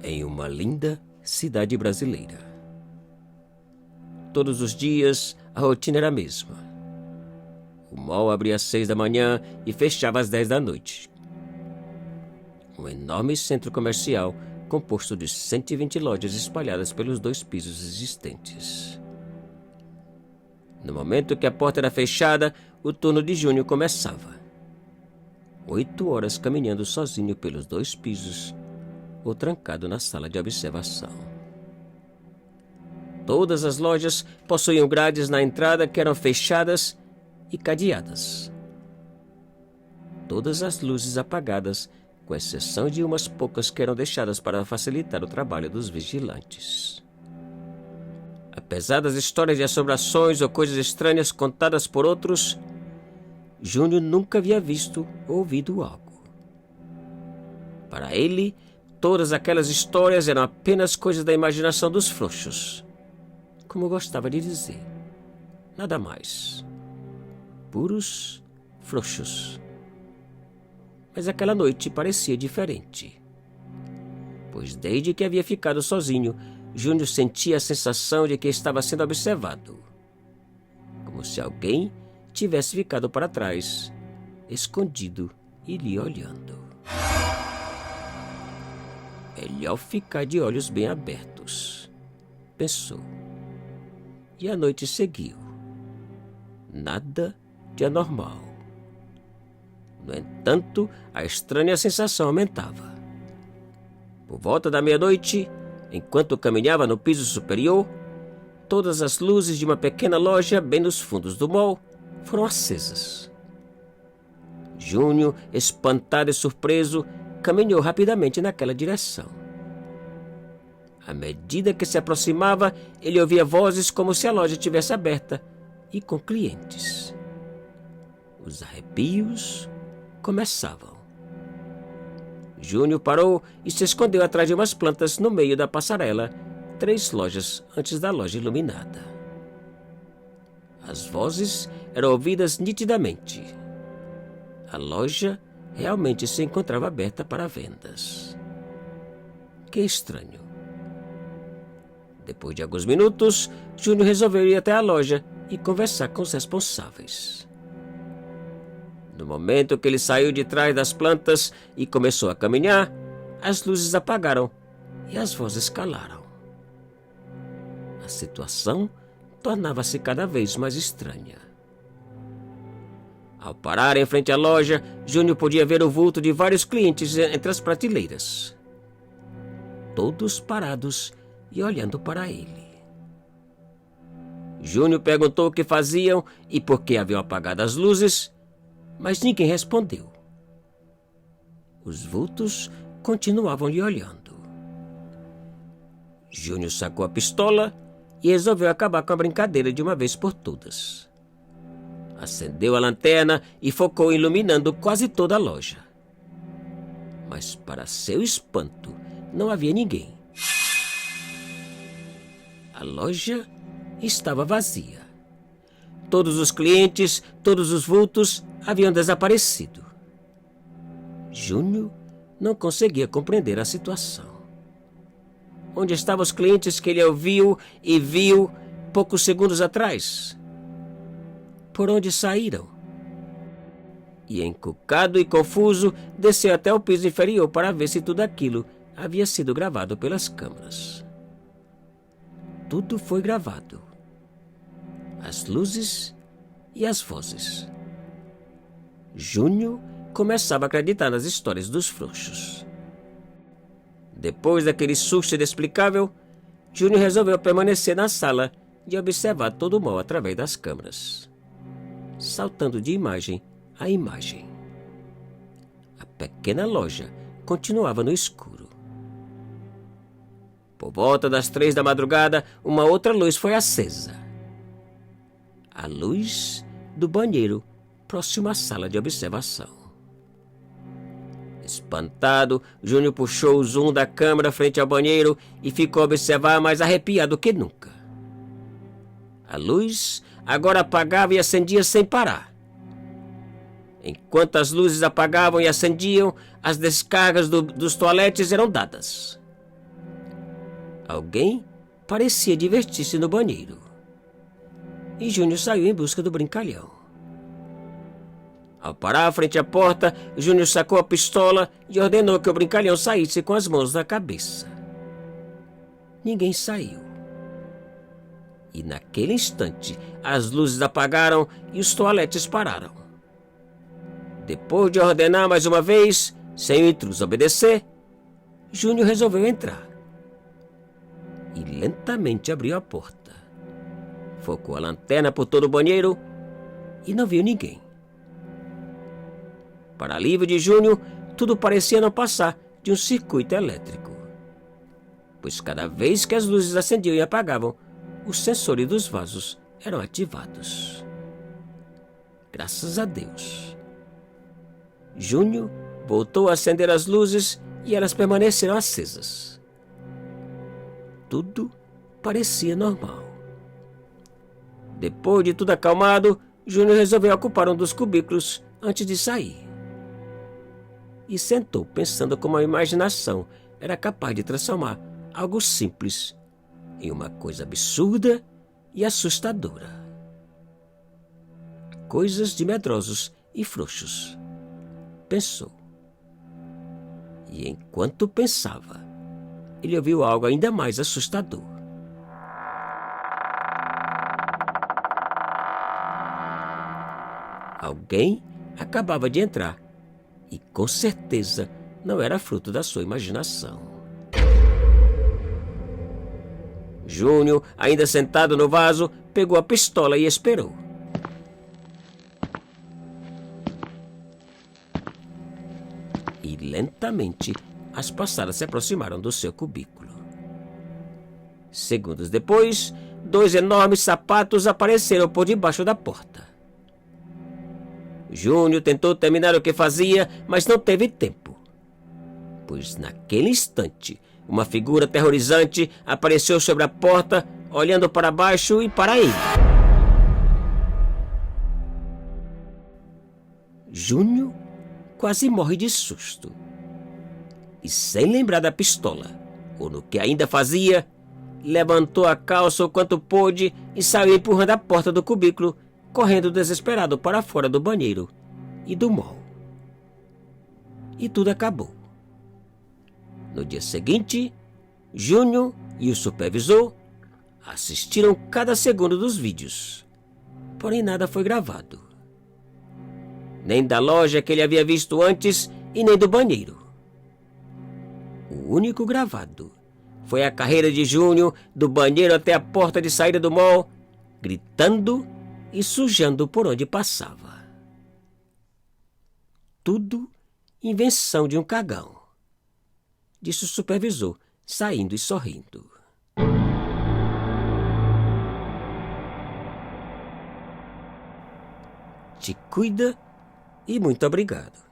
em uma linda cidade brasileira. Todos os dias a rotina era a mesma. O mall abria às 6 da manhã e fechava às 10 da noite. Um enorme centro comercial composto de 120 lojas espalhadas pelos 2 pisos existentes. No momento que a porta era fechada, o turno de Júnior começava. 8 horas caminhando sozinho pelos 2 pisos ou trancado na sala de observação. Todas as lojas possuíam grades na entrada que eram fechadas e cadeadas. Todas as luzes apagadas, com exceção de umas poucas que eram deixadas para facilitar o trabalho dos vigilantes. Apesar das histórias de assombrações ou coisas estranhas contadas por outros, Júnior nunca havia visto ou ouvido algo. Para ele, todas aquelas histórias eram apenas coisas da imaginação dos frouxos. Como gostava de dizer, nada mais. Puros frouxos. Mas aquela noite parecia diferente. Pois desde que havia ficado sozinho, Júnior sentia a sensação de que estava sendo observado. Como se alguém tivesse ficado para trás, escondido e lhe olhando. Melhor ficar de olhos bem abertos, pensou. E a noite seguiu. Nada de anormal. No entanto, a estranha sensação aumentava. Por volta da meia-noite, enquanto caminhava no piso superior, todas as luzes de uma pequena loja bem nos fundos do mall foram acesas. Júnior, espantado e surpreso, caminhou rapidamente naquela direção. À medida que se aproximava, ele ouvia vozes como se a loja estivesse aberta e com clientes. Os arrepios começavam. Júnior parou e se escondeu atrás de umas plantas no meio da passarela, 3 lojas antes da loja iluminada. As vozes eram ouvidas nitidamente. A loja realmente se encontrava aberta para vendas. Que estranho. Depois de alguns minutos, Júnior resolveu ir até a loja e conversar com os responsáveis. No momento que ele saiu de trás das plantas e começou a caminhar, as luzes apagaram e as vozes calaram. A situação tornava-se cada vez mais estranha. Ao parar em frente à loja, Júnior podia ver o vulto de vários clientes entre as prateleiras. Todos parados e olhando para ele. Júnior perguntou o que faziam e por que haviam apagado as luzes, mas ninguém respondeu. Os vultos continuavam lhe olhando. Júnior sacou a pistola e resolveu acabar com a brincadeira de uma vez por todas. Acendeu a lanterna e focou iluminando quase toda a loja. Mas, para seu espanto, não havia ninguém. A loja estava vazia. Todos os clientes, todos os vultos haviam desaparecido. Júnior não conseguia compreender a situação. Onde estavam os clientes que ele ouviu e viu poucos segundos atrás? Por onde saíram? E, encucado e confuso, desceu até o piso inferior para ver se tudo aquilo havia sido gravado pelas câmeras. Tudo foi gravado. As luzes e as vozes. Júnior começava a acreditar nas histórias dos frouxos. Depois daquele susto inexplicável, Júnior resolveu permanecer na sala e observar todo o mall através das câmeras, saltando de imagem a imagem. A pequena loja continuava no escuro. Por volta das 3 da madrugada, uma outra luz foi acesa. A luz do banheiro próximo à sala de observação. Espantado, Júnior puxou o zoom da câmera frente ao banheiro e ficou a observar mais arrepiado que nunca. A luz agora apagava e acendia sem parar. Enquanto as luzes apagavam e acendiam, as descargas dos toaletes eram dadas. Alguém parecia divertir-se no banheiro. E Júnior saiu em busca do brincalhão. Ao parar frente à porta, Júnior sacou a pistola e ordenou que o brincalhão saísse com as mãos na cabeça. Ninguém saiu. E naquele instante, as luzes apagaram e os toaletes pararam. Depois de ordenar mais uma vez, sem o intruso obedecer, Júnior resolveu entrar. E lentamente abriu a porta. Focou a lanterna por todo o banheiro e não viu ninguém. Para alívio de Júnior, tudo parecia não passar de um circuito elétrico, pois cada vez que as luzes acendiam e apagavam, os sensores dos vasos eram ativados. Graças a Deus. Júnior voltou a acender as luzes e elas permaneceram acesas. Tudo parecia normal. Depois de tudo acalmado, Júnior resolveu ocupar um dos cubículos antes de sair. E sentou pensando como a imaginação era capaz de transformar algo simples em uma coisa absurda e assustadora. Coisas de medrosos e frouxos, pensou. E enquanto pensava, ele ouviu algo ainda mais assustador. Alguém acabava de entrar e com certeza não era fruto da sua imaginação. Júnior, ainda sentado no vaso, pegou a pistola e esperou. E lentamente as passadas se aproximaram do seu cubículo. Segundos depois, 2 enormes sapatos apareceram por debaixo da porta. Júnior tentou terminar o que fazia, mas não teve tempo, pois naquele instante uma figura aterrorizante apareceu sobre a porta, olhando para baixo e para ele. Júnior quase morre de susto. E sem lembrar da pistola, ou no que ainda fazia, levantou a calça o quanto pôde e saiu empurrando a porta do cubículo, correndo desesperado para fora do banheiro e do mall. E tudo acabou. No dia seguinte, Júnior e o supervisor assistiram cada segundo dos vídeos, porém nada foi gravado. Nem da loja que ele havia visto antes e nem do banheiro. O único gravado foi a carreira de Júnior do banheiro até a porta de saída do mall, gritando e sujando por onde passava. Tudo invenção de um cagão, disse o supervisor, saindo e sorrindo. Te cuida e muito obrigado.